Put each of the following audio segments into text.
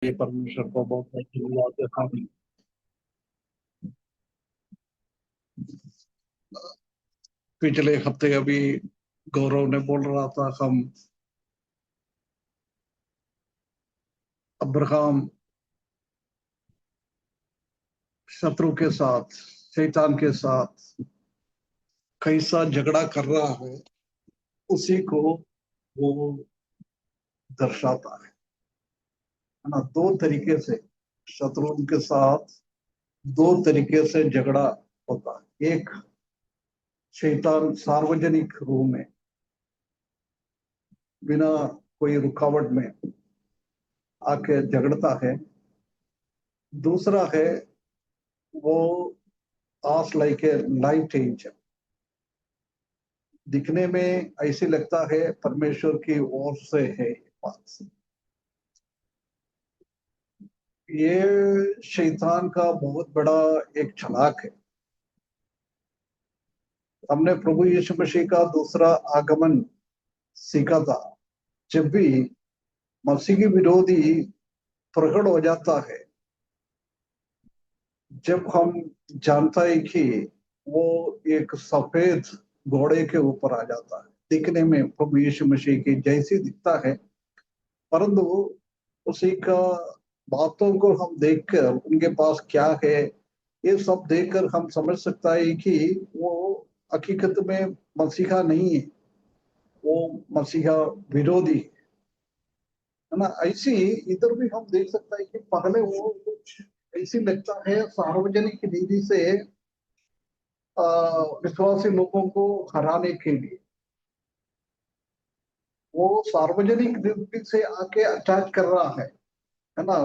ये परमेश्वर को बहुत धन्यवाद देता हूं। पिछले हफ्ते अभी गौरव ने बोल रहा था हम अब्राहम शत्रु के साथ, शैतान के साथ कैसा झगड़ा कर रहा है, उसी को वो दर्शाता है ना। दो तरीके से शत्रु के साथ दो तरीके से झगड़ा होता है। एक, शैतान सार्वजनिक रूप में बिना कोई रुकावट में आके झगड़ता है। दूसरा है, वो आस लाइक ए लाइट एंजल, दिखने में ऐसे लगता है परमेश्वर की ओर से है ये बात। ये शैतान का बहुत बड़ा एक चालाक है। हमने प्रभु यीशु मसीह का दूसरा आगमन सीखा था। जब भी मसीह की विरोधी प्रकट हो जाता है, जब हम जानता है कि वो एक सफेद घोड़े के ऊपर आ जाता है, दिखने में प्रभु यीशु मसीह की जैसी दिखता है, परंतु उसी का बातों को हम देखकर उनके पास क्या है, ये सब देखकर हम समझ सकता है कि वो हकीकत में मसीहा नहीं है, वो मसीहा विरोधी है ना। ऐसी इधर भी हम देख सकता है कि पहले वो कुछ ऐसी लगता है सार्वजनिक रीति से विश्वासी लोगों को हराने के लिए वो सार्वजनिक रीति से आके अटैक कर रहा है ना।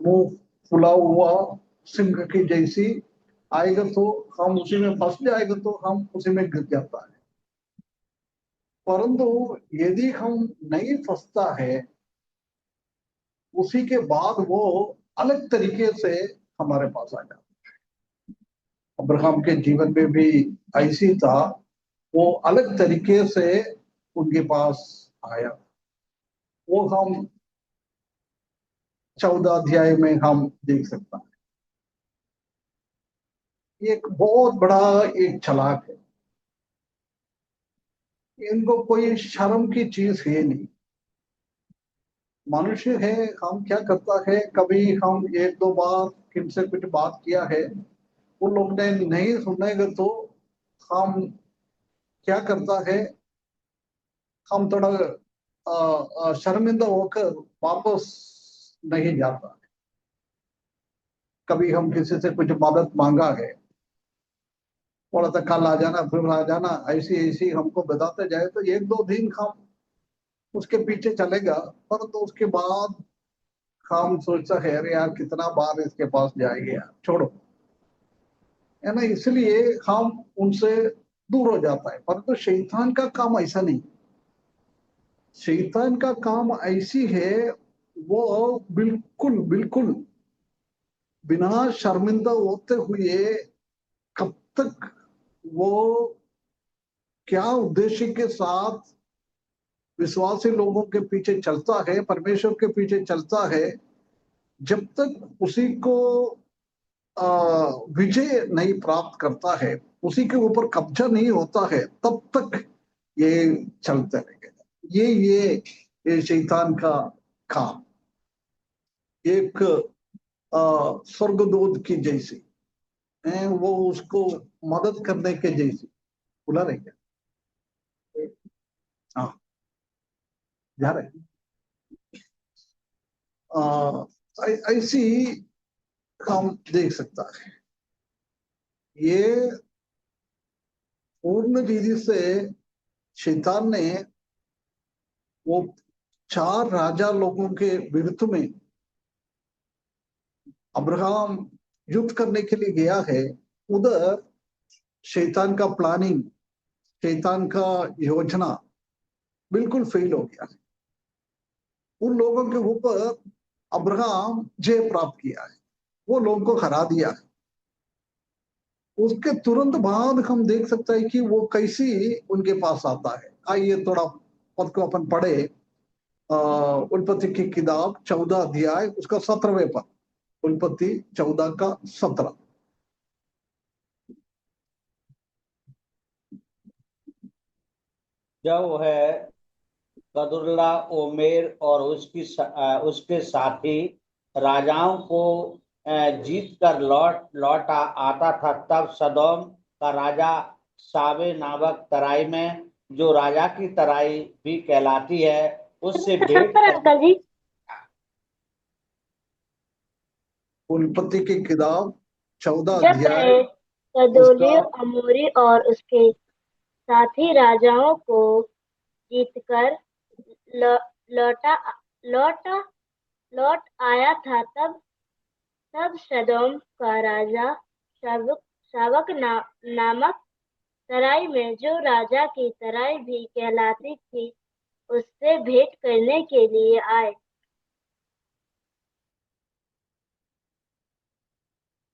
मुंह फुला हुआ सिंह की जैसी आएगा तो हम उसी में फंस जाएगा, तो हम उसी में गिर जाता है। परंतु यदि हम नहीं फंसता है, उसी के बाद वो अलग तरीके से हमारे पास आ जाता है। अब्राहम के जीवन में भी ऐसी था, वो अलग तरीके से उनके पास आया। वो हम 14 अध्याय में हम देख सकता है। ये एक बहुत बड़ा एक चालाक है। इनको कोई शर्म की चीज है नहीं। मनुष्य है, हम क्या करता है, कभी हम एक दो बार किनसे कुछ बात किया है, उन लोग ने नहीं सुनेगा तो हम क्या करता है, हम थोड़ा शर्मिंदा होकर वापस नहीं जाता। कभी हम किसी से कुछ मदद मांगा है, बोला था कल आ जाना, फिर आ जाना, ऐसी ऐसी हमको बताते जाए तो एक दो दिन हम उसके पीछे चलेगा, पर तो उसके बाद हम सोचता है अरे यार कितना बार इसके पास जाएंगे, यार छोड़ो, है ना। इसलिए हम उनसे दूर हो जाता है। परंतु तो शैतान का काम ऐसा नहीं। शैतान का काम ऐसी है, वो बिल्कुल बिल्कुल बिना शर्मिंदा होते हुए कब तक वो क्या उद्देश्य के साथ विश्वासी लोगों के पीछे चलता है, परमेश्वर के पीछे चलता है, जब तक उसी को विजय नहीं प्राप्त करता है, उसी के ऊपर कब्जा नहीं होता है, तब तक ये चलते रहेगा। ये शैतान का काम एक स्वर्गदूत की जैसी है, वो उसको मदद करने के जैसी बुला रहे क्या। हाँ, जा रहे ऐसी हम देख सकता है। ये पूर्ण रीति से शैतान ने वो चार राजा लोगों के विरुद्ध में, अब्राहम युद्ध करने के लिए गया है, उधर शैतान का प्लानिंग, शैतान का योजना बिल्कुल फेल हो गया है। उन लोगों के ऊपर अब्राहम जय प्राप्त किया है, वो लोगों को हरा दिया है। उसके तुरंत बाद हम देख सकते हैं कि वो कैसी उनके पास आता है। आइए थोड़ा पद को अपन पढ़े। उत्पत्ति की किताब 14 अध्याय उसका 17वें पद, उत्पत्ति 14 का 17। जब वह कदुर्ला ओमेर और उसके साथी राजाओं को जीत कर लौट आता था, तब सदोम का राजा सावे नामक तराई में, जो राजा की तराई भी कहलाती है, उससे भेंट कर अंकल जी। उत्पत्ति की किताब 14 जब अध्याय वह उसका कदोली अमोरी और उसके साथी राजाओं को जीतकर लौ- लौटा लौट लौट आया था, तब तब सदोम का राजा शावक नामक तराई में, जो राजा की तराई भी कहलाती थी, उससे भेंट करने के लिए आए।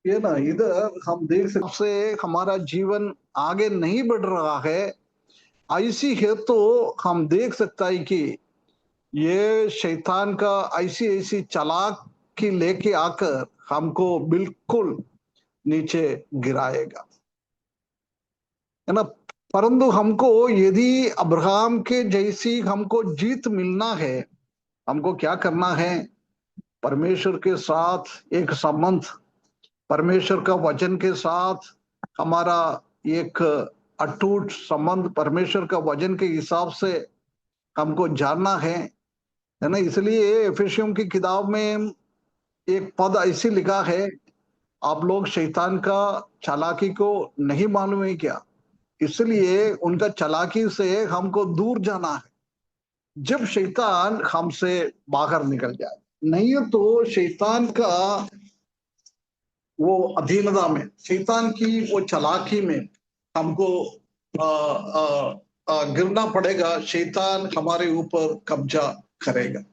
ये ना, इधर हम देख सकते से हमारा जीवन आगे नहीं बढ़ रहा है, ऐसी है तो हम देख सकता है कि ये शैतान का ऐसी ऐसी चालाक की लेके आकर हमको बिल्कुल नीचे गिराएगा, है ना। परंतु हमको यदि अब्राहम के जैसी हमको जीत मिलना है, हमको क्या करना है? परमेश्वर के साथ एक संबंध, परमेश्वर का वचन के साथ हमारा एक अटूट संबंध, परमेश्वर का वचन के हिसाब से हमको जानना है ना। इसलिए एफेसियों की किताब में एक पद ऐसे लिखा है, आप लोग शैतान का चालाकी को नहीं मालूम है क्या? इसलिए उनका चालाकी से हमको दूर जाना है, जब शैतान हमसे बाहर निकल जाए। नहीं तो शैतान का वो अधीनता में, शैतान की वो चालाकी में हमको गिरना पड़ेगा, शैतान हमारे ऊपर कब्जा करेगा,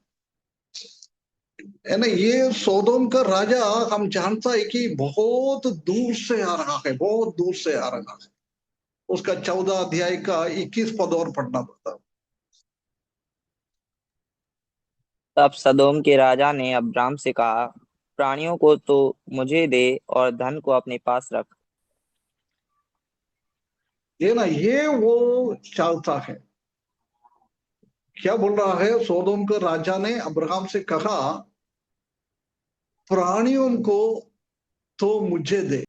है ना। ये सोदोम का राजा हम जानता है कि बहुत दूर से आ रहा है, बहुत दूर से आ रहा है। उसका 14 अध्याय का 21 पद और पढ़ना पड़ता है। तब सदोम के राजा ने अब्राम से कहा, प्राणियों को तो मुझे दे और धन को अपने पास रख। ये ना, ये वो चाहता है। क्या बोल रहा है? सोदोम के राजा ने अब्राहम से कहा, प्राणियों को तो मुझे दे।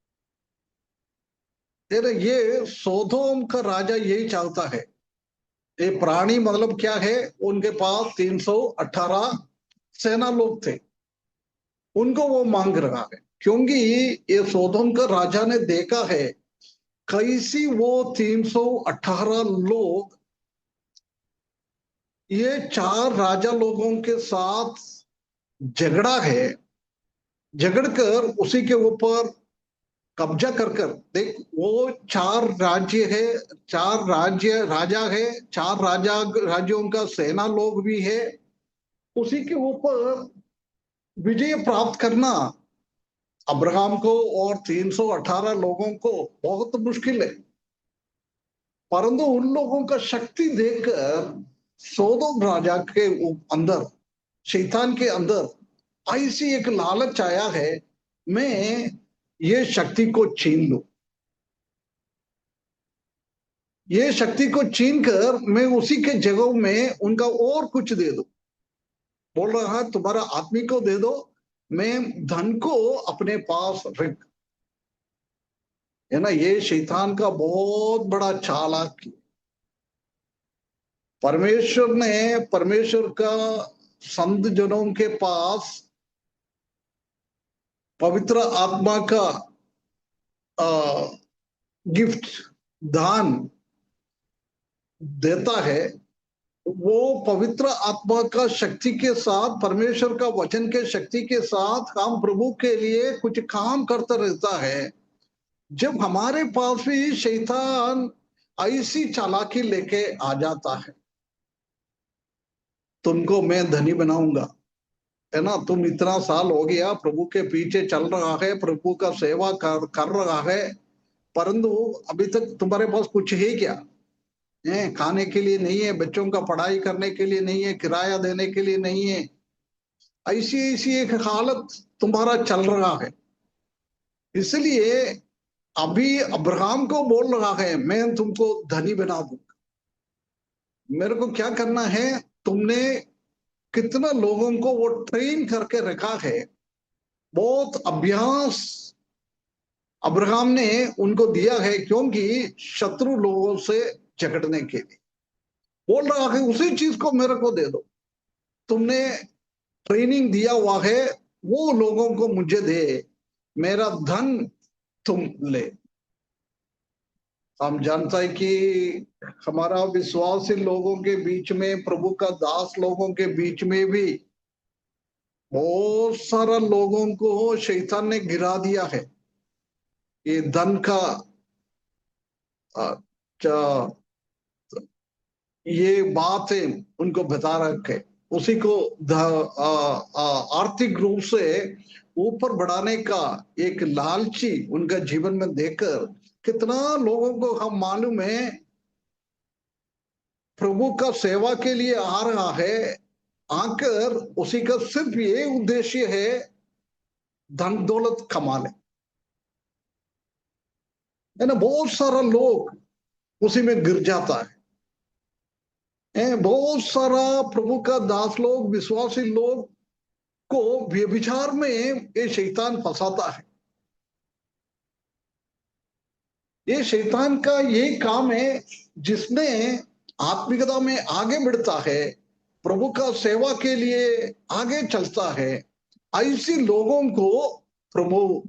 ये सोदोम का राजा यही चाहता है। ये प्राणी मतलब क्या है? उनके पास 318 सेना लोग थे, उनको वो मांग रहा है, क्योंकि ये सोदोम का राजा ने देखा है कैसी वो 318 लोग ये 4 राजा लोगों के साथ झगड़ा है, झगड़कर उसी के ऊपर कब्जा कर कर देख, वो 4 राज्य है, 4 राज्य राजा है, 4 राज्यों का सेना लोग भी है, उसी के ऊपर विजय प्राप्त करना अब्राहम को और 318 लोगों को बहुत मुश्किल है। परंतु उन लोगों का शक्ति देखकर सोदोम राजा के अंदर, शैतान के अंदर ऐसी एक लालच आया है, मैं ये शक्ति को छीन लूं, ये शक्ति को छीन कर मैं उसी के जगह में उनका और कुछ दे दूं। बोल रहा है तुम्हारा आदमी को दे दो, मैं धन को अपने पास रख, है ना। ये शैतान का बहुत बड़ा चालाक। परमेश्वर का संत जनों के पास पवित्र आत्मा का गिफ्ट, दान देता है। वो पवित्र आत्मा का शक्ति के साथ, परमेश्वर का वचन के शक्ति के साथ हम प्रभु के लिए कुछ काम करता रहता है। जब हमारे पास भी शैतान ऐसी चालाकी लेके आ जाता है, तुमको मैं धनी बनाऊंगा, है ना, तुम इतना साल हो गया प्रभु के पीछे चल रहा है, प्रभु का सेवा कर रहा है, परंतु अभी तक तुम्हारे पास कुछ है क्या? खाने के लिए नहीं है, बच्चों का पढ़ाई करने के लिए नहीं है, किराया देने के लिए नहीं है। ऐसी ऐसी एक हालत तुम्हारा चल रहा है। इसलिए अभी अब्राहम को बोल रहा है, मैं तुमको धनी बना दूंगा। मेरे को क्या करना है, तुमने कितना लोगों को वो ट्रेन करके रखा है, बहुत अभ्यास अब्राहम ने उनको दिया है, क्योंकि शत्रु लोगों से झगड़ने के लिए। बोल रहा है उसी चीज को मेरे को दे दो, तुमने ट्रेनिंग दिया हुआ है वो लोगों को मुझे दे, मेरा धन तुम ले। हम जानता है कि हमारा विश्वासी लोगों के बीच में, प्रभु का दास लोगों के बीच में भी बहुत सारा लोगों को शैतान ने गिरा दिया है। ये धन का ये बात है उनको बता रखे, उसी को आर्थिक रूप से ऊपर बढ़ाने का एक लालची उनका जीवन में देखकर कितना लोगों को हम मालूम है प्रभु का सेवा के लिए आ रहा है, आकर उसी का सिर्फ ये उद्देश्य है धन दौलत कमा ले, है ना। बहुत सारा लोग उसी में गिर जाता है। बहुत सारा प्रभु का दास लोग, विश्वासी लोग को व्यभिचार में ये शैतान फंसाता है। ये शैतान का यही काम है, जिसने आत्मिकता में आगे बढ़ता है, प्रभु का सेवा के लिए आगे चलता है, ऐसे लोगों को प्रभु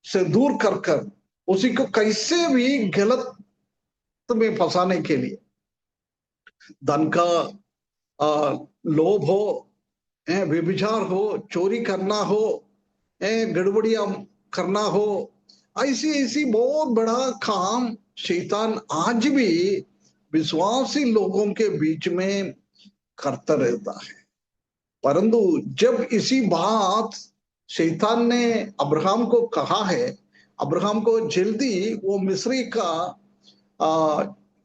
से दूर कर कर उसी को कैसे भी गलत में फंसाने के लिए, धन का लोभ हो, व्यभिचार हो, चोरी करना हो, गड़बड़ियां करना हो, ऐसी ऐसी बहुत बड़ा काम शैतान आज भी विश्वासी लोगों के बीच में करता रहता है। परंतु जब इसी बात शैतान ने अब्राहम को कहा है, अब्राहम को जल्दी वो मिस्री का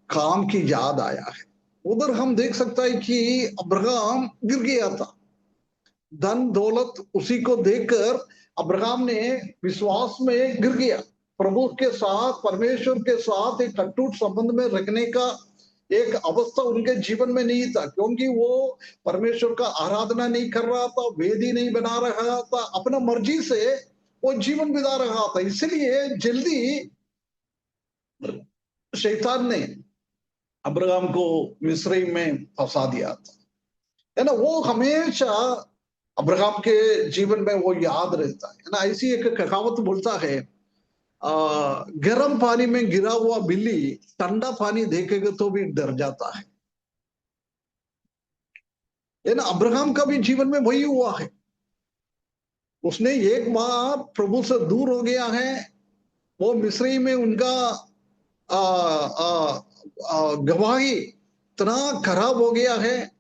काम की याद आया है। उधर हम देख सकता है कि अब्राहम गिर गया था, धन दौलत उसी को देखकर अब्राहम ने विश्वास में गिर गया। प्रभु के साथ, परमेश्वर के साथ एक अटूट संबंध में रखने का एक अवस्था उनके जीवन में नहीं था, क्योंकि वो परमेश्वर का आराधना नहीं कर रहा था, वेदी नहीं बना रहा था, अपना मर्जी से वो जीवन बिता रहा था। इसलिए जल्दी शैतान ने अब्राहम को मिस्र में फंसा दिया था, है ना। वो हमेशा अब्राहम के जीवन में वो याद रहता है ना। ऐसी एक कहावत बोलता है, गर्म पानी में गिरा हुआ बिल्ली ठंडा पानी देखेगा तो भी डर जाता है ना। अब्राहम का भी जीवन में वही हुआ है। उसने एक बार प्रभु से दूर हो गया है, वो मिस्री में उनका गवाही इतना खराब हो गया है।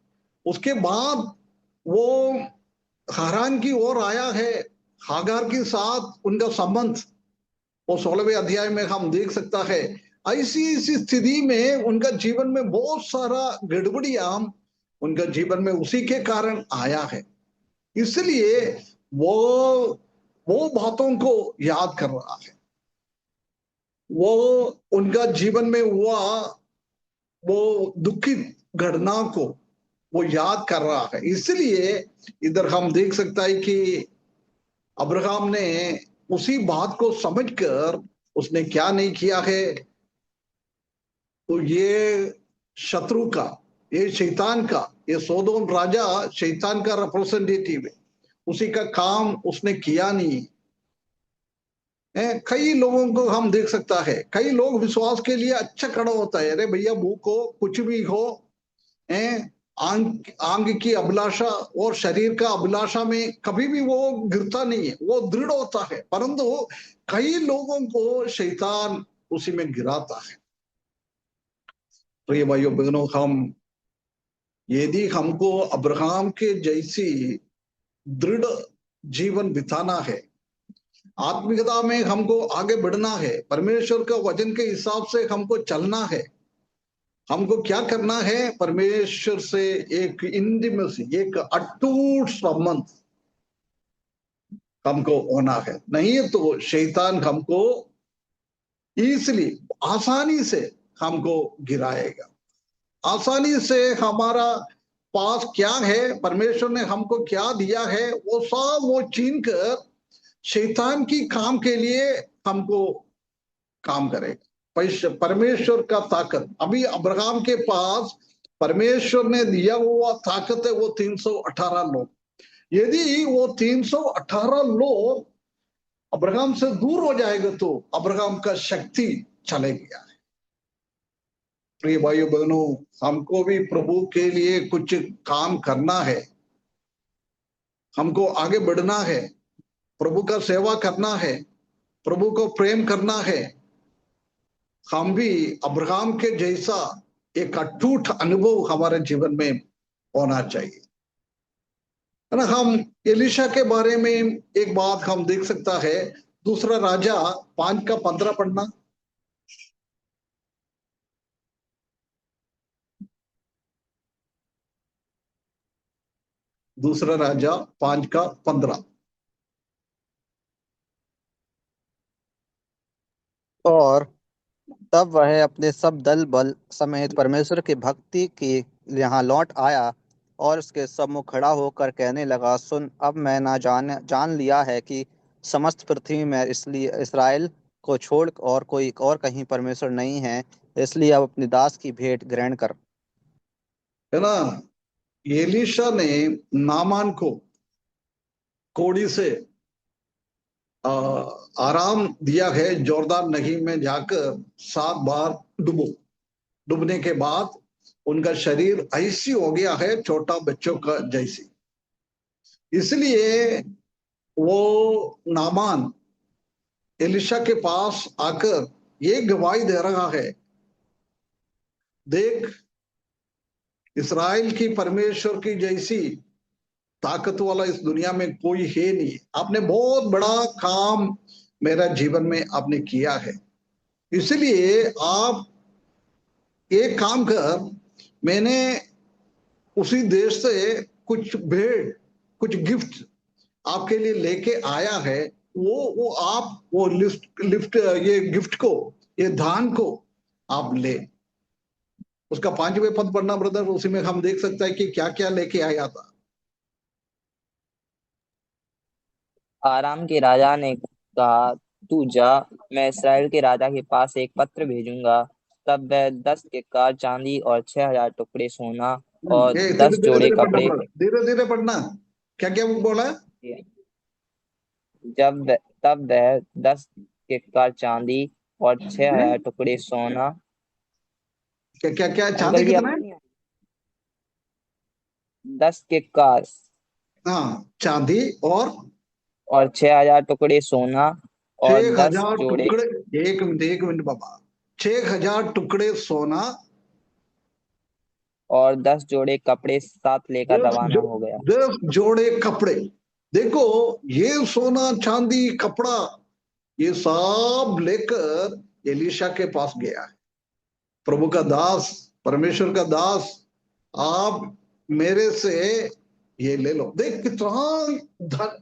उसके बाद वो हारान की ओर आया है, हागार के साथ उनका संबंध वो 16वें अध्याय में हम देख सकता है। ऐसी ऐसी स्थिति में उनका जीवन में बहुत सारा गड़बड़ियां उनका जीवन में उसी के कारण आया है। इसलिए वो बातों को याद कर रहा है, वो उनका जीवन में हुआ वो दुखित घटना को वो याद कर रहा है। इसलिए इधर हम देख सकता है कि अब्राहम ने उसी बात को समझकर उसने क्या नहीं किया है, तो ये शत्रु का, ये शैतान का, ये सोदोम राजा शैतान का रिप्रेजेंटेटिव है, उसी का काम उसने किया नहीं। कई लोगों को हम देख सकता है, कई लोग विश्वास के लिए अच्छा खड़ा होता है, अरे भैया भूख हो कुछ भी हो, आंग की अभिलाषा और शरीर का अभिलाषा में कभी भी वो गिरता नहीं है, वो दृढ़ होता है। परंतु कई लोगों को शैतान उसी में गिराता है। प्रिय भाइयों बहनों, हम यदि हमको अब्राहम के जैसी दृढ़ जीवन बिताना है, आत्मिकता में हमको आगे बढ़ना है, परमेश्वर का वचन के हिसाब से हमको चलना है, हमको क्या करना है? परमेश्वर से एक इंटीमेसी, एक अटूट संबंध हमको होना है। नहीं तो शैतान हमको इजीली, आसानी से हमको गिराएगा। आसानी से हमारा पास क्या है, परमेश्वर ने हमको क्या दिया है, वो सब वो छीन कर शैतान की काम के लिए हमको काम करेगा। परमेश्वर का ताकत, अभी अब्राहम के पास परमेश्वर ने दिया हुआ ताकत है, वो 318 लोग। यदि वो 318 लोग अब्राहम से दूर हो जाएगा तो अब्राहम का शक्ति चले गया है। प्रिय भाइयों बहनों, हमको भी प्रभु के लिए कुछ काम करना है, हमको आगे बढ़ना है, प्रभु का सेवा करना है, प्रभु को प्रेम करना है। हम भी अब्राहम के जैसा एक अटूट अनुभव हमारे जीवन में होना चाहिए, है ना। हम एलिशा के बारे में एक बात हम देख सकता है, दूसरा राजा 5:15 पढ़ना। दूसरा राजा 5:15। और तब वह अपने सब दल बल समेत परमेश्वर की भक्ति के यहाँ लौट आया और उसके सम्मुख खड़ा होकर कहने लगा, सुन, अब मैं ना जान लिया है कि समस्त पृथ्वी में इसलिए इसराइल को छोड़ और कोई और कहीं परमेश्वर नहीं है, इसलिए अब अपनी दास की भेंट ग्रहण कर। है ना। एलिशा ने नामान को कोड़ी से आराम दिया है, जोरदार नदी में जाकर 7 बार डूबने के बाद उनका शरीर ऐसी हो गया है छोटा बच्चों का जैसी। इसलिए वो नामान एलिशा के पास आकर ये गवाही दे रहा है, देख, इस्राएल की परमेश्वर की जैसी ताकत वाला इस दुनिया में कोई है नहीं। आपने बहुत बड़ा काम मेरा जीवन में आपने किया है, इसलिए आप एक काम कर, मैंने उसी देश से कुछ भेंट, कुछ गिफ्ट आपके लिए लेके आया है। वो आप वो लिफ्ट ये गिफ्ट को, ये दान को आप ले। उसका 5वें पद पढ़ना ब्रदर, उसी में हम देख सकते हैं कि क्या क्या लेके आया था। आराम के राजा ने कहा, तू जा, मैं इसराइल के राजा के पास एक पत्र भेजूंगा। तब वह 10 किक्कार चांदी और 6,000 टुकड़े सोना और ये 10 धीरे जोड़े धीरे पढ़ना कपड़े। पड़ा, धीरे धीरे पढ़ना। क्या क्या वो बोला? तब वह 10 किक्कार चांदी और 6,000 टुकड़े सोना। क्या क्या क्या चांदी अंकल जी कितना आपको है? नहीं 10 किक्कार हाँ, चांदी और 6,000 टुकड़े सोना और 10 6,000 जोड़े। टुकड़े। एक मिनट बाबा, 6,000 टुकड़े सोना और 10 जोड़े कपड़े साथ लेकर 10 रवाना हो गया। 10 जोड़े कपड़े। देखो, ये सोना चांदी कपड़ा ये सब लेकर एलिशा के पास गया है। प्रभु का दास, परमेश्वर का दास, आप मेरे से ये ले लो। देख कितना धन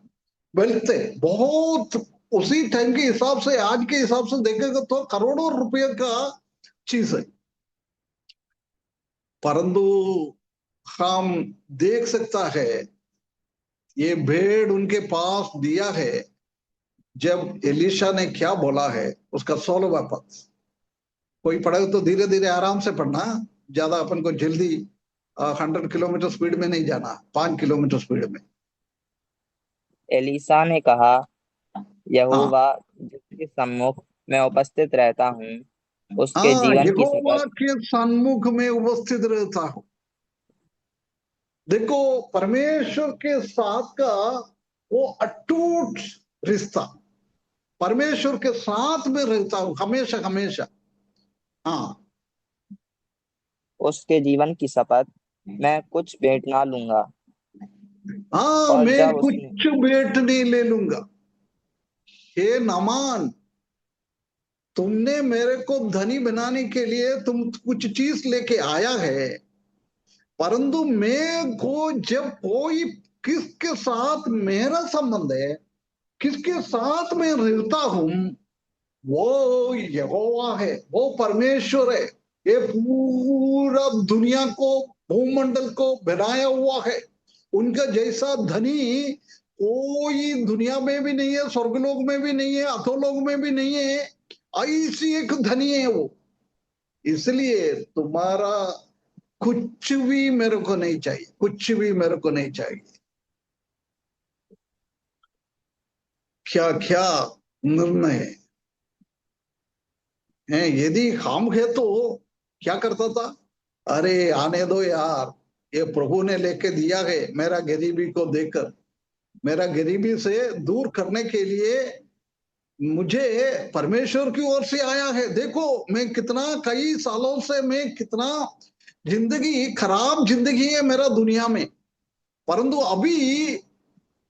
मिलते, बहुत। उसी टाइम के हिसाब से, आज के हिसाब से देखेगा तो करोड़ों रुपए का चीज है। परंतु हम देख सकता है, ये भेड़ उनके पास दिया है। जब एलिशा ने क्या बोला है, उसका 16वां पद। कोई पढ़े तो धीरे धीरे आराम से पढ़ना, ज्यादा अपन को जल्दी 100 किलोमीटर स्पीड में नहीं जाना, 5 किलोमीटर स्पीड में। एलीशा ने कहा, हाँ यहोवा जिसके सम्मुख मैं उपस्थित रहता हूँ, उसके हाँ, जीवन की यहोवा शपथ। के सन्मुख में उपस्थित रहता हूं। देखो, परमेश्वर के साथ का वो अटूट रिश्ता, परमेश्वर के साथ में रहता हूं हमेशा हमेशा। हाँ उसके जीवन की शपथ, मैं कुछ भेंट ना लूंगा। हाँ, और मैं जब कुछ उसने भेंट नहीं ले लूंगा। हे नामान, तुमने मेरे को धनी बनाने के लिए तुम कुछ चीज लेके आया है, परंतु मैं को जब कोई किसके साथ मेरा संबंध है, किसके साथ मैं रहता हूं, वो यहोवा है, वो परमेश्वर है। ये पूरा दुनिया को, भूमंडल को बनाया हुआ है। उनका जैसा धनी कोई दुनिया में भी नहीं है, स्वर्गलोक में भी नहीं है, अधोलोक में भी नहीं है। ऐसी एक धनी है वो। इसलिए तुम्हारा कुछ भी मेरे को नहीं चाहिए, कुछ भी मेरे को नहीं चाहिए। क्या क्या निर्णय है। यदि हम है तो क्या करता था, अरे आने दो यार, ये प्रभु ने लेके दिया है मेरा गरीबी को देखकर, मेरा गरीबी से दूर करने के लिए मुझे परमेश्वर की ओर से आया है। देखो मैं कितना, कई सालों से मैं कितना जिंदगी, खराब जिंदगी है मेरा दुनिया में, परंतु अभी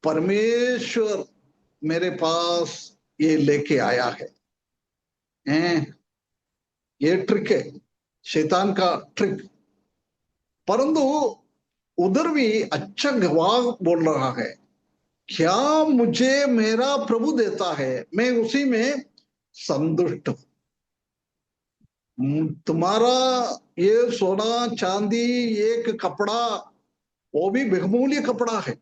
परमेश्वर मेरे पास ये लेके आया है। ये ट्रिक है, शैतान का ट्रिक। परंतु उधर भी अच्छा गवाह बोल रहा है, क्या मुझे मेरा प्रभु देता है मैं उसी में संतुष्ट हूं। तुम्हारा ये सोना चांदी, एक कपड़ा, वो भी बहुमूल्य कपड़ा है,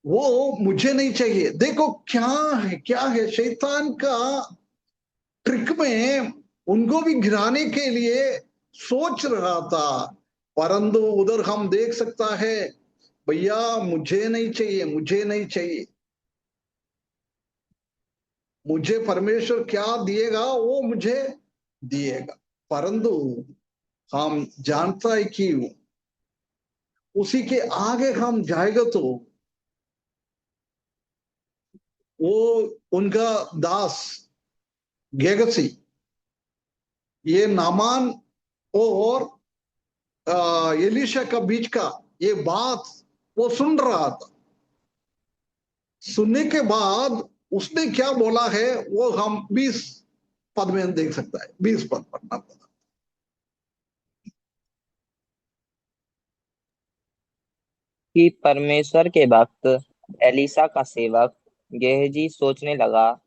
वो मुझे नहीं चाहिए। देखो क्या है शैतान का ट्रिक में, उनको भी गिराने के लिए सोच रहा था। परंतु उधर हम देख सकता है, भैया मुझे नहीं चाहिए, मुझे नहीं चाहिए। मुझे परमेश्वर क्या दिएगा वो मुझे दिएगा। परंतु हम जानता है कि उसी के आगे हम जाएगा तो वो उनका दास गेगसी, ये नामान और एलीशा का बीच का ये बात वो सुन रहा था। सुनने के बाद उसने क्या बोला है वो हम 20 पद में देख सकता है। 20 पद पढ़ना पड़ा। कि परमेश्वर के भक्त एलीसा का सेवक गेहजी सोचने लगा,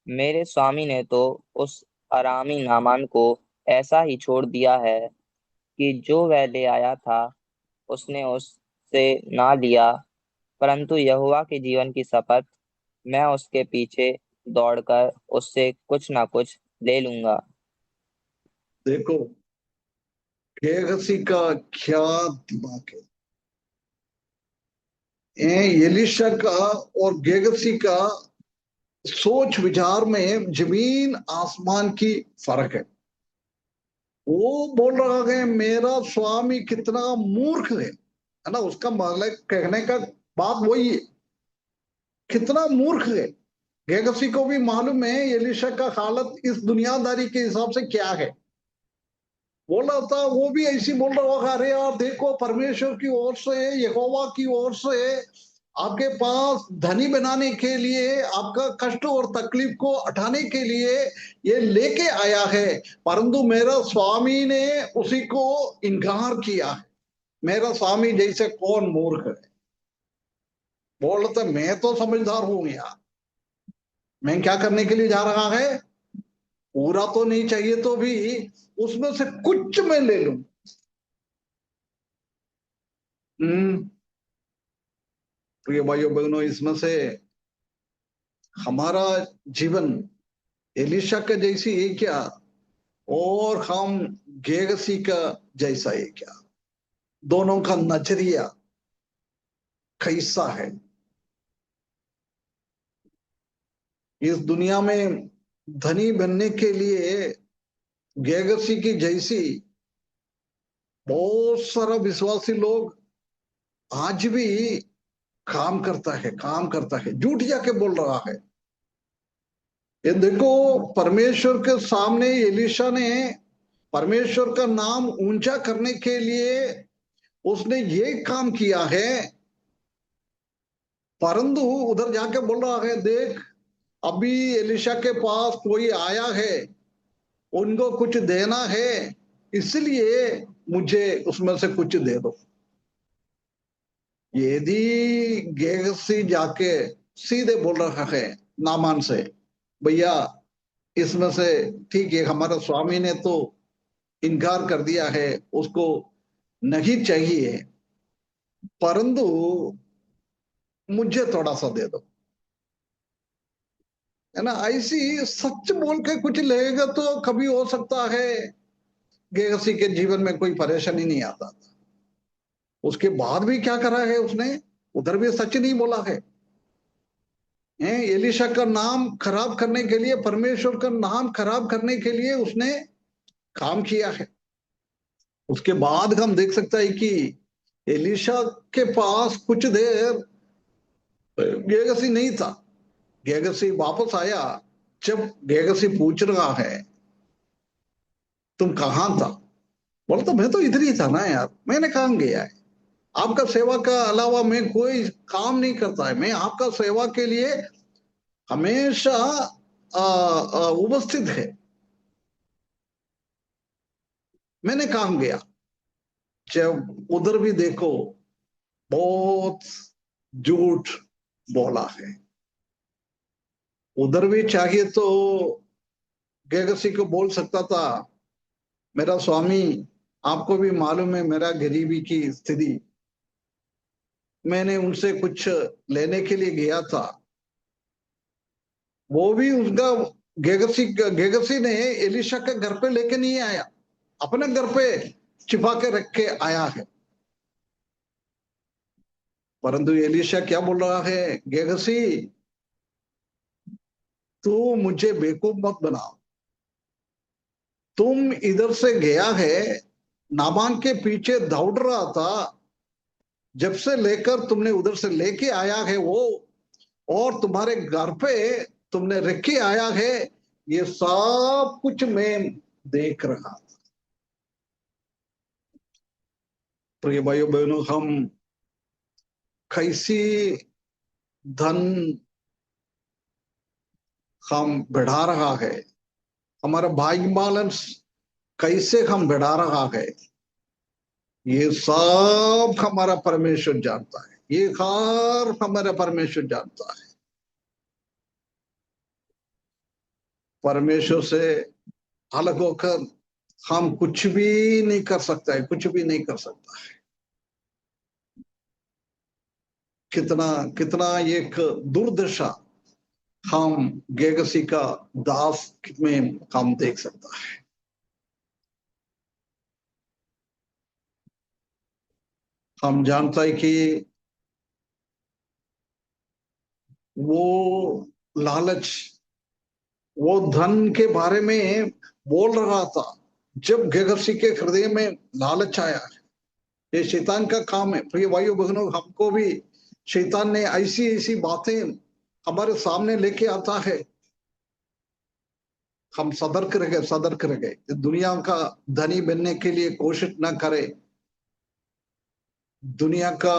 मेरे स्वामी ने तो उस अरामी नामान को ऐसा ही छोड़ दिया है कि जो वह ले आया था उसने उससे ना लिया, परंतु यहोवा के जीवन की शपथ, मैं उसके पीछे दौड़कर उससे कुछ ना कुछ ले लूंगा। देखो गेहसी का क्या दिमाग है। एलीशा का और गेहसी का सोच विचार में जमीन आसमान की फर्क है। वो बोल रहा है मेरा स्वामी कितना मूर्ख है ना, उसका मतलब कहने का बात वही है, कितना मूर्ख है। गेहसी को भी मालूम है एलीशा का हालत इस दुनियादारी के हिसाब से क्या है। बोला था वो भी ऐसी बोल रहा होगा, अरे यार देखो परमेश्वर की ओर से, यहोवा की ओर से आपके पास धनी बनाने के लिए, आपका कष्ट और तकलीफ को हटाने के लिए ये लेके आया है, परंतु मेरा स्वामी ने उसी को इनकार किया है। मेरा स्वामी जैसे कौन मूर्ख है। बोलते मैं तो समझदार हूं यार, मैं क्या करने के लिए जा रहा है, पूरा तो नहीं चाहिए तो भी उसमें से कुछ मैं ले लूं। प्रिय भाइयों बहनों, इसमें से हमारा जीवन एलिशा का जैसी है क्या, और हम गेगसी का जैसा है क्या? दोनों का नजरिया कैसा है? इस दुनिया में धनी बनने के लिए गेगसी की जैसी बहुत सारा विश्वासी लोग आज भी काम करता है, काम करता है, झूठ जाके बोल रहा है। ये देखो परमेश्वर के सामने एलीशा ने परमेश्वर का नाम ऊंचा करने के लिए उसने ये काम किया है, परंतु उधर जाके बोल रहा है देख अभी एलिशा के पास कोई आया है, उनको कुछ देना है, इसलिए मुझे उसमें से कुछ दे दो। यदि गेहसी जाके सीधे बोल रहा है नामान से, भैया इसमें से ठीक है, हमारे स्वामी ने तो इनकार कर दिया है, उसको नहीं चाहिए, परंतु मुझे थोड़ा सा दे दो, है ना। ऐसी सच बोल के कुछ लेगा तो कभी हो सकता है गेहसी के जीवन में कोई परेशानी नहीं आता था। उसके बाद भी क्या करा है उसने, उधर भी सच नहीं बोला है। एलिशा का नाम खराब करने के लिए, परमेश्वर का नाम खराब करने के लिए उसने काम किया है। उसके बाद हम देख सकते हैं कि एलिशा के पास कुछ देर गेहसी नहीं था। गेहसी वापस आया, जब गेहसी पूछ रहा है तुम कहां था, बोलता मैं तो इधर ही था ना यार, मैंने कहां गया है, आपका सेवा का अलावा मैं कोई काम नहीं करता है, मैं आपका सेवा के लिए हमेशा उपस्थित है, मैंने कहां गया। जब उधर भी देखो बहुत झूठ बोला है। उधर भी चाहिए तो गेहसी को बोल सकता था, मेरा स्वामी आपको भी मालूम है मेरा गरीबी की स्थिति, मैंने उनसे कुछ लेने के लिए गया था। वो भी उसका गेगसी ने एलिशा के घर पे लेके नहीं आया, अपने घर पे छिपा के रख के आया है। परंतु एलिशा क्या बोल रहा है, गेगसी तू मुझे बेवकूफ मत बना, तुम इधर से गया है, नाबान के पीछे दौड़ रहा था, जब से लेकर तुमने उधर से लेके आया है वो, और तुम्हारे घर पे तुमने रख के आया है, ये सब कुछ मैं देख रहा था। प्रिय भाइयों बहनों, हम कैसी धन हम बढ़ा रहा है, हमारा बैंक बैलेंस कैसे हम बढ़ा रहा है, ये सब हमारा परमेश्वर जानता है, ये हर हमारा परमेश्वर जानता है। परमेश्वर से अलग होकर हम कुछ भी नहीं कर सकता है, कुछ भी नहीं कर सकता है। कितना कितना एक दुर्दशा हम गेगसी का दास में हम देख सकता है। हम जानता है कि वो लालच, वो धन के बारे में बोल रहा था, जब गेगसी के हृदय में लालच आया। ये शैतान का काम है। प्रिय भाइयों बहनों, हमको भी शैतान ने ऐसी ऐसी बातें हमारे सामने लेके आता है, हम सतर्क रहे, दुनिया का धनी बनने के लिए कोशिश न करें, दुनिया का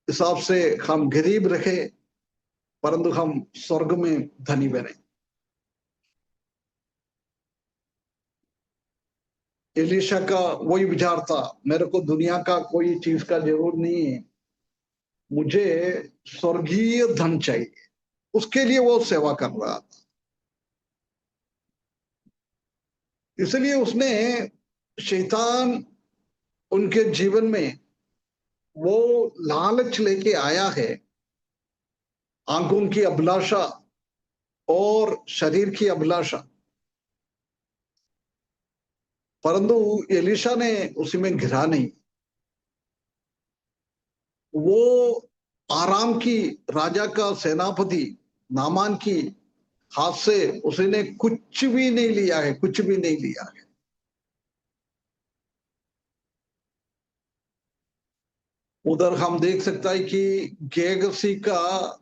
हिसाब से हम गरीब रहे, परंतु हम स्वर्ग में धनी बने। एलिशा का वही विचार था, मेरे को दुनिया का कोई चीज का जरूर नहीं है, मुझे स्वर्गीय धन चाहिए, उसके लिए वो सेवा कर रहा था। इसलिए उसने, शैतान उनके जीवन में वो लालच लेके आया है, आंखों की अभिलाषा और शरीर की अभिलाषा, परंतु एलिशा ने उसी में घिरा नहीं। वो आराम की राजा का सेनापति नामान की हाथ से उसने कुछ भी नहीं लिया है, कुछ भी नहीं लिया है। उधर हम देख सकता है कि गेगसी का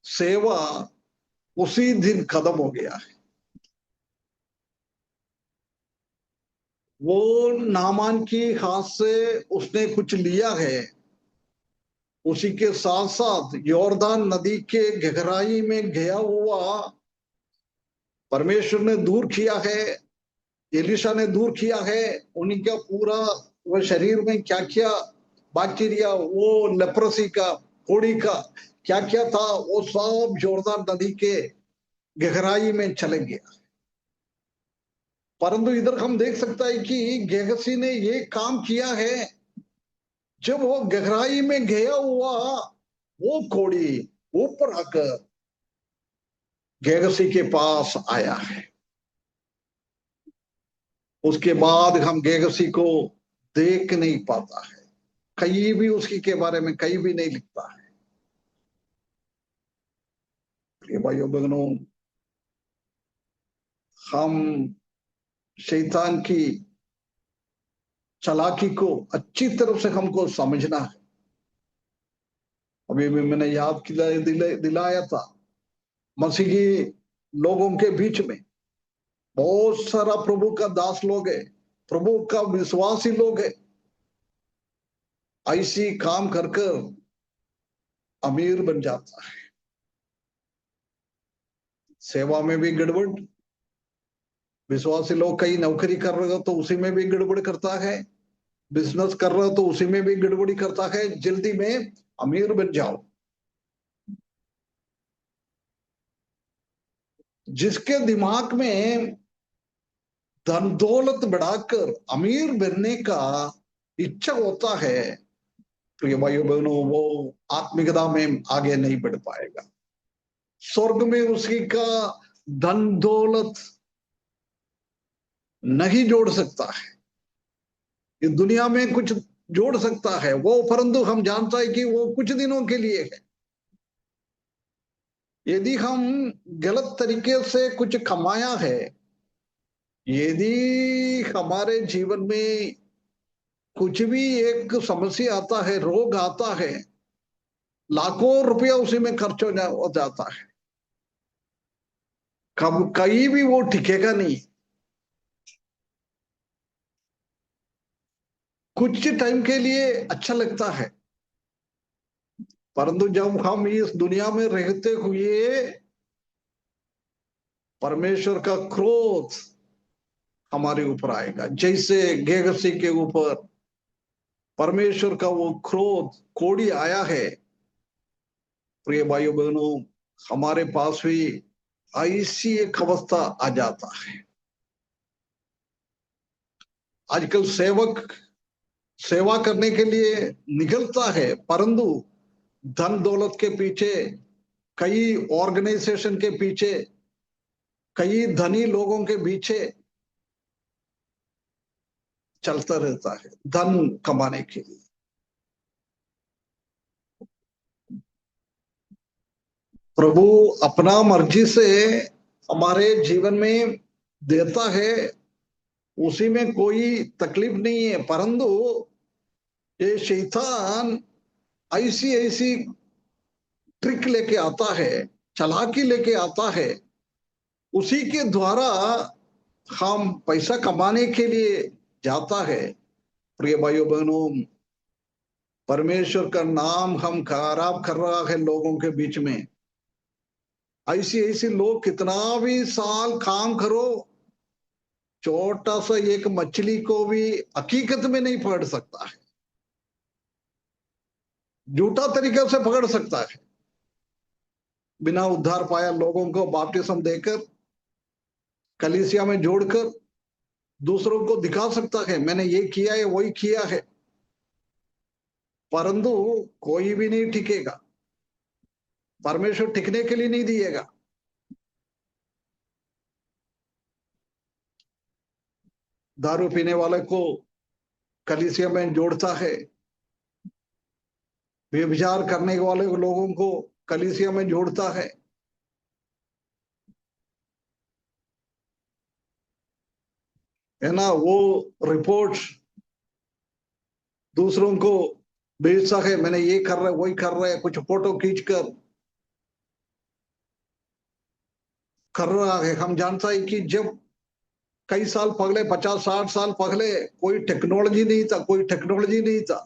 सेवा उसी दिन खत्म हो गया है। वो नामान की हाथ से उसने कुछ लिया है, उसी के साथ साथ योरदान नदी के गहराई में गया हुआ परमेश्वर ने दूर किया है, एलिशा ने दूर किया है। उनका पूरा वह शरीर में क्या क्या बैक्टीरिया, वो लेप्रोसी का, कोड़ी का क्या क्या था, वो सब जोरदार नदी के गहराई में चले गया। परंतु इधर हम देख सकता है कि गेहसी ने ये काम किया है, जब वो गहराई में गया हुआ वो कोड़ी ऊपर आकर गेहसी के पास आया है। उसके बाद हम गेहसी को देख नहीं पाता है, कहीं भी उसकी के बारे में कहीं भी नहीं लिखता है। प्रिय भाइयों बहनों, हम शैतान की चालाकी को अच्छी तरह से हमको समझना है। अभी भी मैंने याद दिलाया था, मसीही लोगों के बीच में बहुत सारा प्रभु का दास लोग है, प्रभु का विश्वासी लोग है, ऐसी काम कर कर अमीर बन जाता है। सेवा में भी गड़बड़, विश्वासी लोग कहीं नौकरी कर रहे हो तो उसी में भी गड़बड़ करता है, बिजनेस कर रहे हो तो उसी में भी गड़बड़ी करता है। जल्दी में अमीर बन जाओ। जिसके दिमाग में धन दौलत बढ़ाकर अमीर बनने का इच्छा होता है, प्रिय भाइयों बहनों, वो आत्मिकता में आगे नहीं बढ़ पाएगा। स्वर्ग में उसी का धन दौलत नहीं जोड़ सकता है। इस दुनिया में कुछ जोड़ सकता है वो, परंतु हम जानता है कि वो कुछ दिनों के लिए है। यदि हम गलत तरीके से कुछ कमाया है, यदि हमारे जीवन में कुछ भी एक समस्या आता है, रोग आता है, लाखों रुपया उसी में खर्च हो जाता है, कब कहीं भी वो टिकेगा नहीं। कुछ टाइम के लिए अच्छा लगता है, परंतु जब हम इस दुनिया में रहते हुए परमेश्वर का क्रोध हमारे ऊपर आएगा, जैसे गेहसी के ऊपर परमेश्वर का वो क्रोध कोड़ी आया है। प्रिय भाइयों बहनों, हमारे पास भी ऐसी एक अवस्था आ जाता है। आजकल सेवक सेवा करने के लिए निकलता है, परंतु धन दौलत के पीछे, कई ऑर्गेनाइजेशन के पीछे, कई धनी लोगों के पीछे चलता रहता है धन कमाने के लिए। प्रभु अपना मर्जी से हमारे जीवन में देता है, उसी में कोई तकलीफ नहीं है, परंतु ये शैतान ऐसी ऐसी ट्रिक लेके आता है, चालाकी लेके आता है, उसी के द्वारा हम पैसा कमाने के लिए जाता है। प्रिय भाइयों बहनों, परमेश्वर का नाम हम खराब कर रहा है लोगों के बीच में। ऐसी ऐसी लोग कितना भी साल काम करो, छोटा सा एक मछली को भी हकीकत में नहीं पकड़ सकता है, झूठा तरीके से पकड़ सकता है। बिना उद्धार पाया लोगों को बपतिस्म देकर, कलीसिया में जोड़कर दूसरों को दिखा सकता है मैंने ये किया है, वही किया है, परंतु कोई भी नहीं टिकेगा। परमेश्वर टिकने के लिए नहीं दिएगा। दारू पीने वाले को कलीसिया में जोड़ता है, व्यभिचार करने वाले लोगों को कलीसिया में जोड़ता है, है ना। वो रिपोर्ट दूसरों को भेजता है, मैंने ये कर रहा है, वही कर रहा है, कुछ फोटो खींच कर रहा है। हम जानता है कि जब कई साल पहले, 50-60 साल पहले कोई टेक्नोलॉजी नहीं था, कोई टेक्नोलॉजी नहीं था,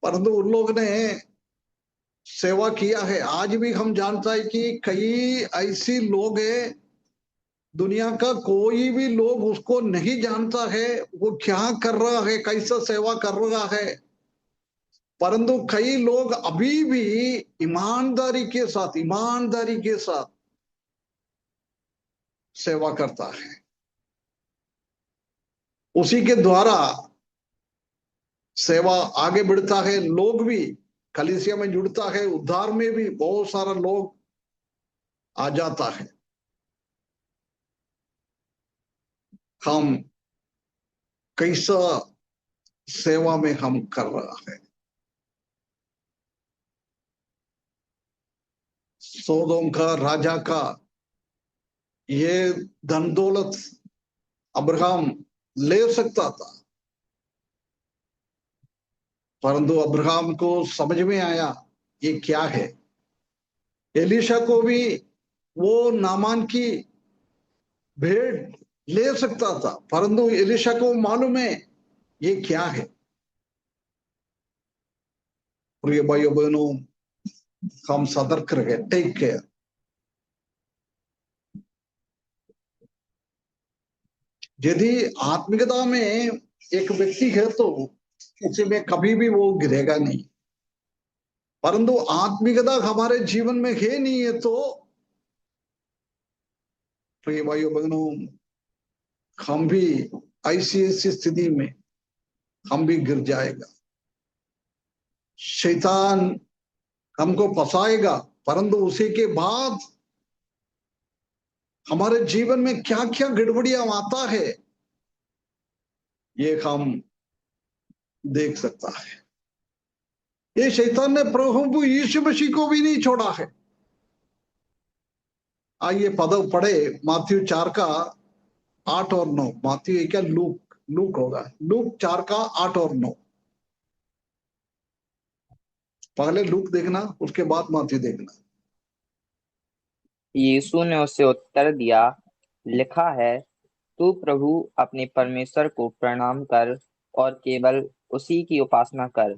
परंतु उन लोग ने सेवा किया है। आज भी हम जानता है कि कई ऐसी लोग हैं दुनिया का कोई भी लोग उसको नहीं जानता है, वो क्या कर रहा है, कैसा सेवा कर रहा है। परंतु कई लोग अभी भी ईमानदारी के साथ सेवा करता है। उसी के द्वारा सेवा आगे बढ़ता है, लोग भी कलीसिया में जुड़ता है, उद्धार में भी बहुत सारा लोग आ जाता है। हम कैसा सेवा में हम कर रहा है। सोदोम का राजा का ये धन दौलत अब्राहम ले सकता था, परंतु अब्राहम को समझ में आया ये क्या है। एलीशा को भी वो नामान की भेंट ले सकता था, परंतु एलीशा को मालूम है ये क्या है। प्रिय भाइयों बहनों, हम सतर्क रहे, टेक केयर। यदि आत्मिकता में एक व्यक्ति है तो उसी में कभी भी वो गिरेगा नहीं, परंतु आत्मिकता हमारे जीवन में है नहीं है तो प्रिय भाइयों बहनों, हम भी ऐसी स्थिति में हम भी गिर जाएगा। शैतान हमको फंसाएगा, परंतु उसी के बाद हमारे जीवन में क्या क्या गड़बड़ियां आता है ये हम देख सकता है। ये शैतान ने प्रभु यीशु मसीह को भी नहीं छोड़ा है। आइए पद पढ़े माथ्यू 4 का 8 और 9। माथ्यू क्या लूक होगा, लूक 4 का 8 और 9। पहले लूक देखना, उसके बाद माथ्यू देखना। यीशु ने उसे उत्तर दिया, लिखा है, तू प्रभु अपने परमेश्वर को प्रणाम कर और केवल उसी की उपासना कर।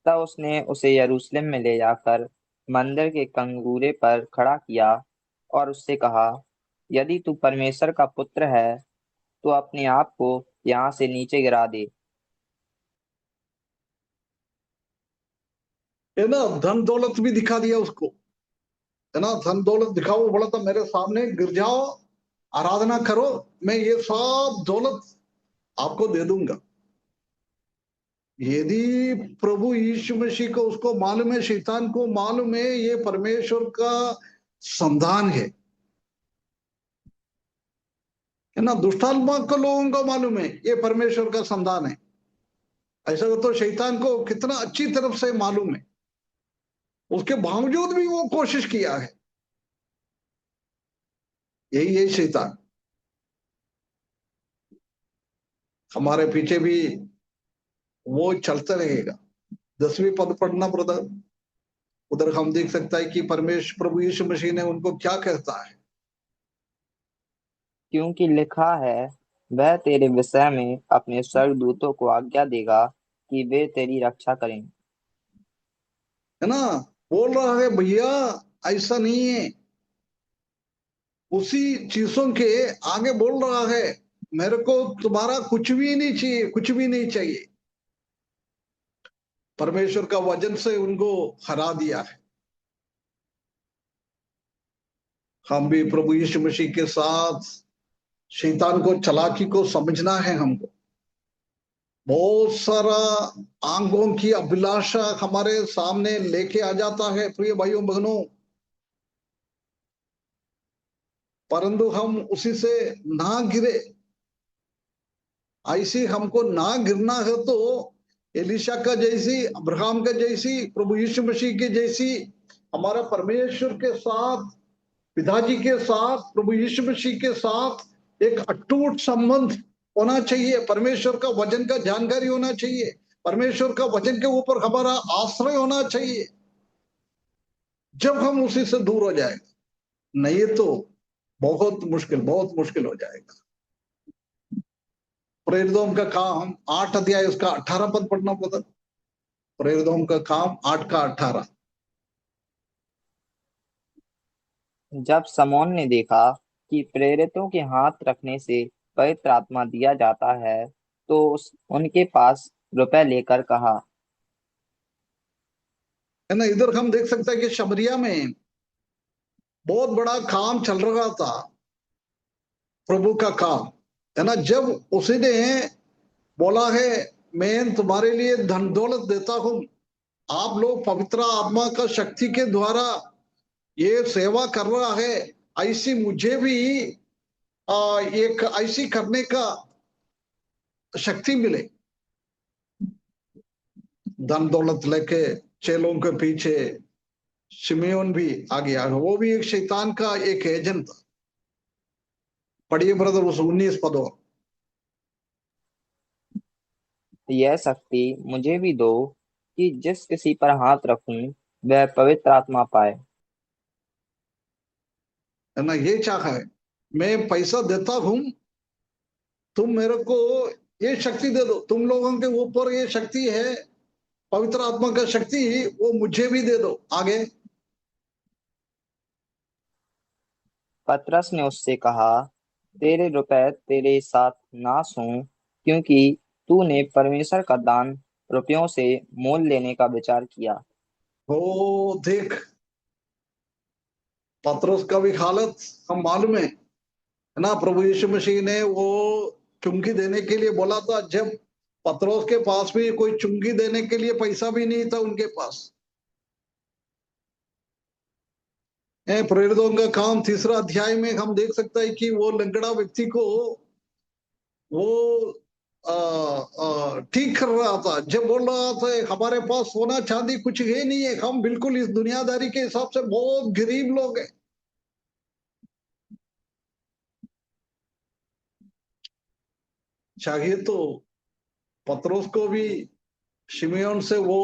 तब उसने उसे यरूशलेम में ले जाकर मंदिर के कंगूरे पर खड़ा किया और उससे कहा, यदि तू परमेश्वर का पुत्र है तो अपने आप को यहाँ से नीचे गिरा दे। है ना, धन दौलत भी दिखा दिया उसको, है ना, धन दौलत दिखाओ, बोला था मेरे सामने गिर जाओ, आराधना करो, मैं ये सब दौलत आपको दे दूंगा। यदि प्रभु यीशु मसीह को उसको मालूम है, शैतान को मालूम है ये परमेश्वर का संधान है ना, दुष्टात्मा को लोगों को मालूम है ये परमेश्वर का संधान है। ऐसा तो शैतान को कितना अच्छी तरफ से मालूम है, उसके बावजूद भी वो कोशिश किया है। यही शैतान हमारे पीछे भी वो चलता रहेगा। 10वीं पद पढ़ना ब्रदर, उधर हम देख सकता है कि परमेश्वर प्रभु यीशु मसीह ने उनको क्या कहता है। क्योंकि लिखा है, वह तेरे विषय में अपने स्वर्गदूतों को आज्ञा देगा कि वे तेरी रक्षा करें। है ना, बोल रहा है भैया ऐसा नहीं है, उसी चीजों के आगे बोल रहा है, मेरे को तुम्हारा कुछ भी नहीं चाहिए, कुछ भी नहीं चाहिए। परमेश्वर का वचन से उनको हरा दिया है। हम भी प्रभु यीशु मसीह के साथ शैतान को चालाकी को समझना है। हमको बहुत सारा आंखों की अभिलाषा हमारे सामने लेके आ जाता है प्रिय भाइयों बहनों, परंतु हम उसी से ना गिरे। ऐसी हमको ना गिरना है तो एलीशा का जैसी, अब्राहम का जैसी, प्रभु यीशु मसीह के जैसी हमारा परमेश्वर के साथ, पिताजी के साथ, प्रभु यीशु मसीह के साथ एक अटूट संबंध होना चाहिए। परमेश्वर का वचन का जानकारी होना चाहिए, परमेश्वर का वचन के ऊपर हमारा आश्रय होना चाहिए। जब हम उसी से दूर हो जाएगा, नहीं तो बहुत मुश्किल हो जाएगा। प्रेरितों का काम 8 अध्याय उसका 18 पद पढ़ना पड़ता। प्रेरितों का काम 8 का 18। जब समौन ने देखा कि प्रेरितों के हाथ रखने से पवित्र आत्मा दिया जाता है, तो उनके पास रुपए लेकर कहा। है ना, इधर हम देख सकते हैं कि शमरिया में बहुत बड़ा काम चल रहा था, प्रभु का काम। है ना, जब उसने बोला है मैं तुम्हारे लिए धन दौलत देता हूं, आप लोग पवित्र आत्मा का शक्ति के द्वारा ये सेवा कर रहा है, ऐसी मुझे भी एक ऐसी करने का शक्ति मिले। धन दौलत लेके चेलों के पीछे शिमयोन भी आ गया, वो भी एक शैतान का एक एजेंट था। पढ़िए ब्रदर उस 19 पदों। यह शक्ति मुझे भी दो कि जिस किसी पर हाथ रखूं वह पवित्र आत्मा पाए। है ना, ये चाह है, मैं पैसा देता हूं, तुम मेरे को ये शक्ति दे दो, तुम लोगों के ऊपर ये शक्ति है, पवित्र आत्मा का शक्ति, वो मुझे भी दे दो। आगे पतरस ने उससे कहा, तेरे रुपए तेरे साथ नाश हों, क्योंकि तूने परमेश्वर का दान रुपयों से मोल लेने का विचार किया। वो देख, पतरस का भी हालत हम मालूम है ना। प्रभु यीशु मसीह ने वो चुंगी देने के लिए बोला था, जब पतरस के पास भी कोई चुंगी देने के लिए पैसा भी नहीं था उनके पास। प्रेरितों का काम 3 अध्याय में हम देख सकते हैं कि वो लंगड़ा व्यक्ति को वो ठीक कर रहा था, जब बोल रहा था हमारे पास सोना चांदी कुछ है नहीं है, हम बिल्कुल इस दुनियादारी के हिसाब से बहुत गरीब लोग हैं। चाहिए तो पतरस को भी शिमयोन से वो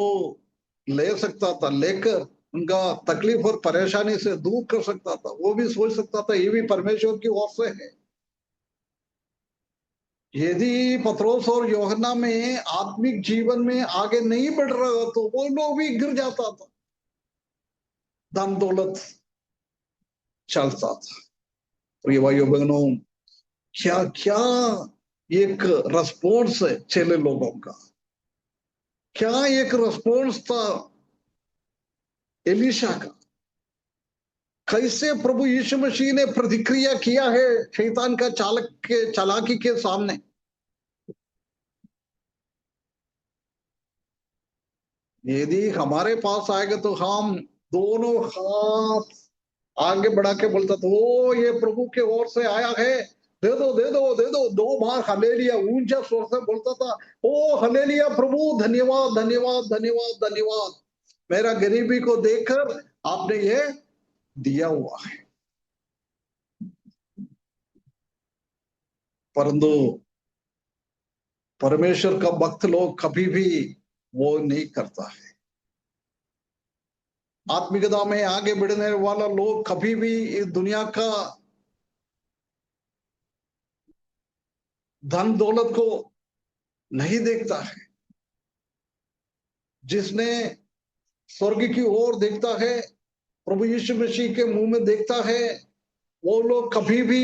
ले सकता था, लेकर उनका तकलीफ और परेशानी से दूर कर सकता था। वो भी सोच सकता था ये भी परमेश्वर की ओर से है। यदि पतरस और यूहन्ना में आत्मिक जीवन में आगे नहीं बढ़ रहा तो वो लोग भी गिर जाता था, धन दौलत चलता था। तो ये भाइयों बहनों, क्या क्या एक रेस्पॉन्स है चेले लोगों का, क्या एक रेस्पॉन्स था एलिशा का। कैसे प्रभु यीशु मसीह ने प्रतिक्रिया किया है शैतान का चालाकी के सामने। यदि हमारे पास आएगा तो हम दोनों हाथ आगे बढ़ा के बोलता था, ओ ये प्रभु के ओर से आया है, दे दो दे दो दे दो। 2 बार हलेलिया ऊंचा स्वर से बोलता था, ओ हलेलिया प्रभु, धन्यवाद धन्यवाद धन्यवाद धन्यवाद, मेरा गरीबी को देखकर आपने ये दिया हुआ है। परंतु परमेश्वर का भक्त लोग कभी भी वो नहीं करता है। आत्मिकता में आगे बढ़ने वाला लोग कभी भी इस दुनिया का धन दौलत को नहीं देखता है। जिसने स्वर्ग की ओर देखता है, प्रभु यीशु मसीह के मुंह में देखता है, वो लोग कभी भी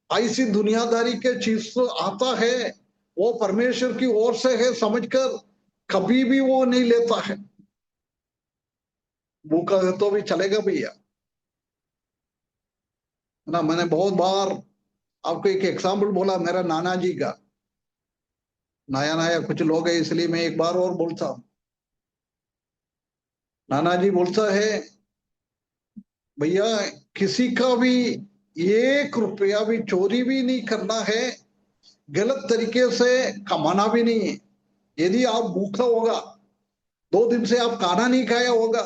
ऐसी दुनियादारी के चीज से आता है, वो परमेश्वर की ओर से है समझकर कभी भी वो नहीं लेता है। भूखा है तो भी चलेगा भैया, ना। मैंने बहुत बार आपको एक एग्जाम्पल बोला मेरा नाना जी का, नया नया कुछ लोग है इसलिए मैं एक बार और बोलता हूं। नाना जी बोलता है, भैया किसी का भी 1 रुपया भी चोरी भी नहीं करना है, गलत तरीके से कमाना भी नहीं है। यदि आप भूखा होगा, 2 दिन से आप खाना नहीं खाया होगा,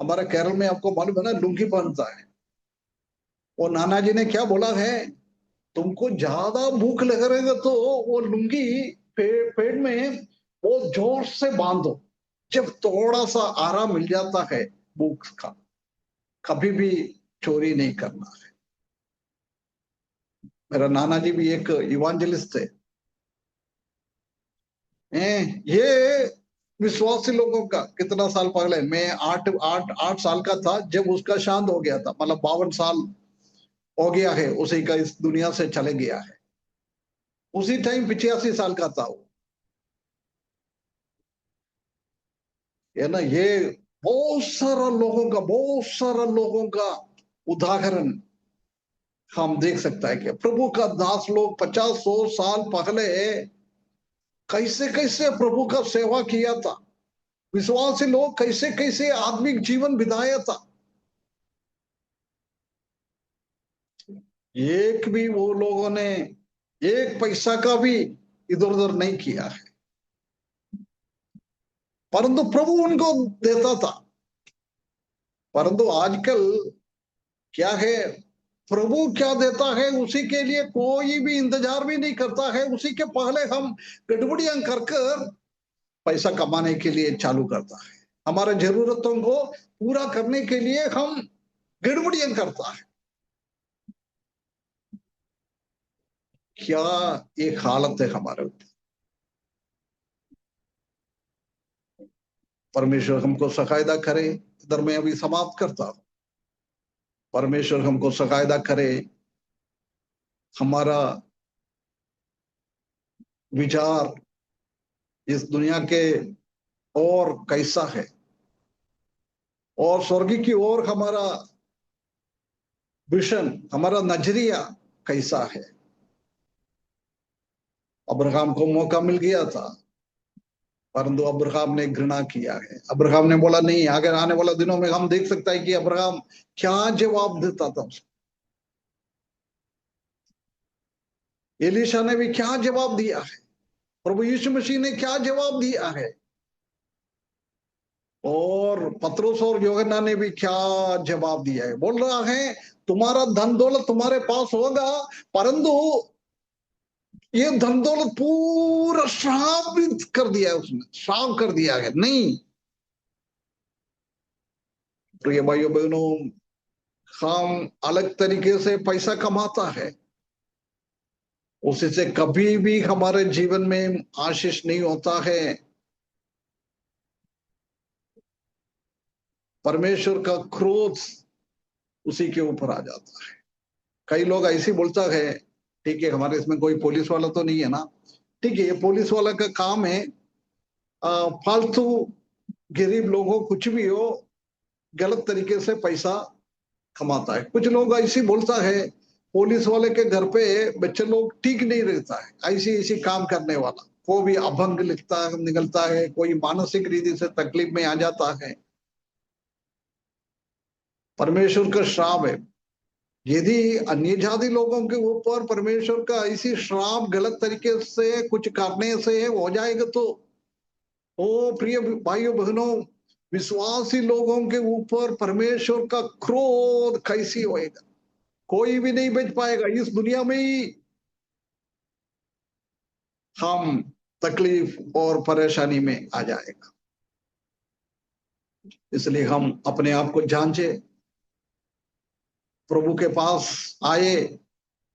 हमारे केरल में आपको मालूम है ना लुंगी पहनता है, और नाना जी ने क्या बोला है, तुमको ज्यादा भूख लग रहेगा तो वो लुंगी पेट में वो जोर से बांधो, जब थोड़ा सा आराम मिल जाता है भूख का, कभी भी चोरी नहीं करना है। मेरा नाना जी भी एक इवांजलिस्ट थे। ये विश्वासी लोगों का कितना साल पहले, मैं 8 साल का था जब उसका शांत हो गया था, मतलब 52 साल हो गया है, उसी का इस दुनिया से चले गया है। उसी टाइम 85 साल का था वो, है ना। ये बहुत सारा लोगों का उदाहरण हम देख सकता है कि प्रभु का दास लोग 50-100 साल पहले कैसे कैसे प्रभु का सेवा किया था, विश्वासी लोग कैसे कैसे आत्मिक जीवन बिताया था। एक भी वो लोगों ने एक पैसा का भी इधर उधर नहीं किया है, परंतु प्रभु उनको देता था। परंतु आजकल क्या है, प्रभु क्या देता है उसी के लिए कोई भी इंतजार भी नहीं करता है। उसी के पहले हम गड़बड़ियां कर कर पैसा कमाने के लिए चालू करता है, हमारे जरूरतों को पूरा करने के लिए हम गड़बड़ियां करता है। क्या एक हालत है हमारे ऊपर। परमेश्वर हमको सहायता करे। इधर मैं अभी समाप्त करता हूं। परमेश्वर हमको सहायता करे, हमारा विचार इस दुनिया के और कैसा है और स्वर्ग की ओर हमारा विजन, हमारा नजरिया कैसा है। अब्राहम को मौका मिल गया था, परंतु अब्राहम ने घृणा किया है। अब्राहम ने बोला नहीं। अगर आने वाले दिनों में हम देख सकता है कि अब्राहम क्या जवाब देता था। एलीशा ने भी क्या जवाब दिया है, प्रभु यीशु मसीह ने क्या जवाब दिया है, और पतरस और यूहन्ना ने भी क्या जवाब दिया है। बोल रहा है तुम्हारा धन दौलत तुम्हारे पास होगा, परंतु ये धन दौलत पूरा श्रापित कर दिया है, उसने श्राप कर दिया है। नहीं प्रिय भाइयों बहनों, हम अलग तरीके से पैसा कमाता है, उससे कभी भी हमारे जीवन में आशीष नहीं होता है। परमेश्वर का क्रोध उसी के ऊपर आ जाता है। कई लोग ऐसे बोलता है, ठीक है हमारे इसमें कोई पुलिस वाला तो नहीं है ना, ठीक है ये पुलिस वाला का काम है, फालतू गरीब लोगों कुछ भी हो गलत तरीके से पैसा कमाता है। कुछ लोग ऐसे बोलता है पुलिस वाले के घर पे बच्चे लोग ठीक नहीं रहता है, ऐसी ऐसी काम करने वाला को भी अभंग लिखता निकलता है, कोई मानसिक रीति से तकलीफ में आ जाता है। परमेश्वर का श्राप है। यदि अन्य जाति लोगों के ऊपर परमेश्वर का ऐसी श्राप गलत तरीके से कुछ करने से हो जाएगा तो ओ प्रिय भाइयों बहनों, विश्वासी लोगों के ऊपर परमेश्वर का क्रोध कैसी होएगा। कोई भी नहीं बच पाएगा। इस दुनिया में ही हम तकलीफ और परेशानी में आ जाएगा। इसलिए हम अपने आप को जांचे, प्रभु के पास आए।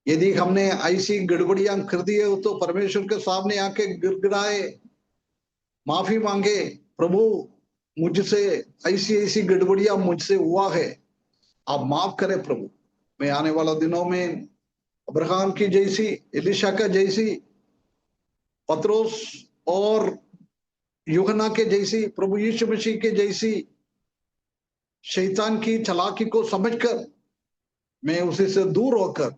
यदि हमने ऐसी गड़बड़ियां कर दी है तो परमेश्वर के सामने आके गिड़गिड़ाए, माफी मांगे, प्रभु मुझसे ऐसी ऐसी गड़बड़ियां मुझसे हुआ है, आप माफ करें प्रभु। मैं आने वाला दिनों में अब्राहम की जैसी, एलीशा का जैसी, पतरस और यूहन्ना के जैसी, प्रभु यीशु मसीह के जैसी शैतान की चालाकी को समझकर मैं उसी से दूर होकर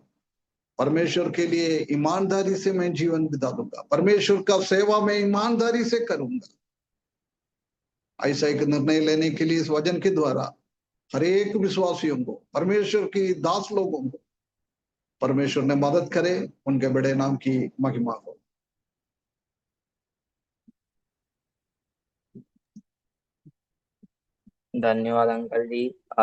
परमेश्वर के लिए ईमानदारी से मैं जीवन बिता दूंगा, परमेश्वर का सेवा में ईमानदारी से करूंगा। ऐसा एक निर्णय लेने के लिए इस वचन के द्वारा हर एक विश्वासियों को, परमेश्वर की दास लोगों को परमेश्वर ने मदद करे। उनके बड़े नाम की महिमा हो। धन्यवाद अंकल जी।